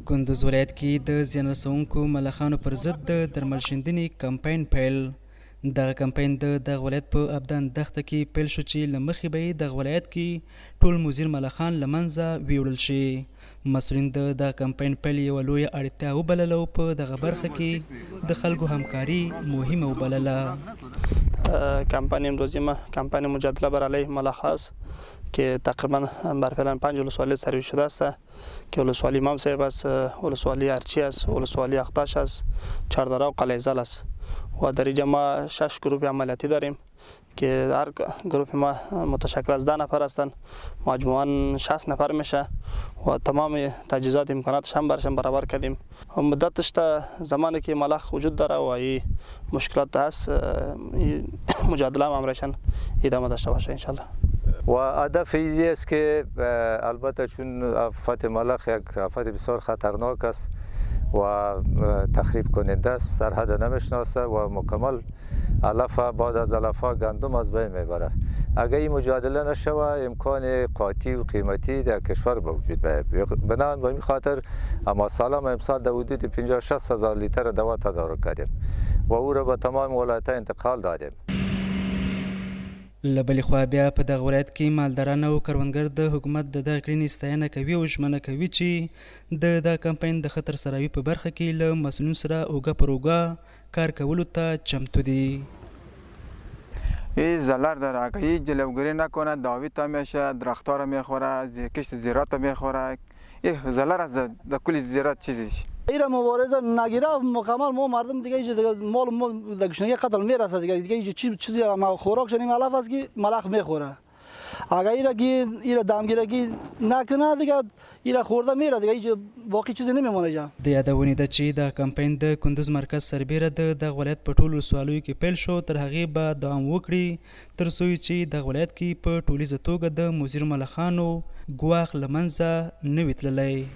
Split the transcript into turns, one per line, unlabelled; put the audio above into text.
کندوز ولایت کې د زیان رسونکو ملخانو پر ضد د درمل شیندنې کمپاین پیل. دغه کمپاین د دغه ولایت په ابدان دښته کې پیل شو چې له مخې به یې دغه ولایت کې ټول مضر ملخان له منځه ویوړل شي. مسؤلین د دغه کمپاین پیل یوه لویه اړتیا وبلله او په دغه برخه کې د خلکو همکاري مهمه وبلله.
کمپانی امروزی ما کمپانی مجادله بر علیه ملخ است که تقریبا بر فعلا 5 ولسوالی سرویس شده است که ولسوالی امام صاحب است، ولسوالی ارچی است، ولسوالی اختاش است، چهاردره و قلعه زال است و در اینجا ما 6 گروه عملیاتی داریم که هر گروه ما متشکل از 10 نفر هستند. مجموعاً 60 نفر میشه و تمام تجهیزات امکاناتش هم برشان برابر کردیم. مدتش تا زمانی که ملخ وجود داره و این مشکلات هست مجادله هم امرشان ادامه داشته باشه انشالله.
و هدف این است که البته چون آفت ملخ یک آفت بسیار خطرناک است و تخریب کننده است، سرحد نمیشناسه و مکمل علف بعد از علف گندم از بین میبره. اگر این مجادله نشوه امکان قاطی و قیمتی در کشور به وجود بیاید. بنابراین به این خاطر اما سالم امسال در حدود 50-60 هزار لیتر دوا تدارک کردیم و او را به تمام ولایت‌ها انتقال دادیم.
له بلې خوا بیا په دغه ولایت کې مالداران او کروندګر د حکومت د دغه کړنې ستاینه کوي او ژمنه کوي چې د دغه کمپاین د ښه ترسروي په برخه کې له مسؤلینو سره اوږه پر اوږه کار کولو ته چمتو دي.
این ضرر داره. اگه این جلوگیری نکنه داوی تا میشه، درختها را میخوره، کشت زیرات را میخوره. این ضرر از در کل زیرات چیزیش.
ایرا مبارزه نگیره مکمل ما مردم دیگه مال ما دگشنگی قتل میرسه دیگه چیزی ما خوراک شنیم علف است که ملخ میخوره. اگر ایرا دامگیرگی نکنه دیگه ایرا خورده میره دیگه باقی چیزی نمیمونه جا.
د یادونې ده چې دا کمپاین د کندوز مرکز سربیره د دغه ولایت په ټولو ولسوالیو کې پیل شو، تر هغې به دوام وکړي تر څو چې دغه ولایت کې په ټولیزه توګه د مضرو ملخانو ګواښ له منځه نه وي تللی.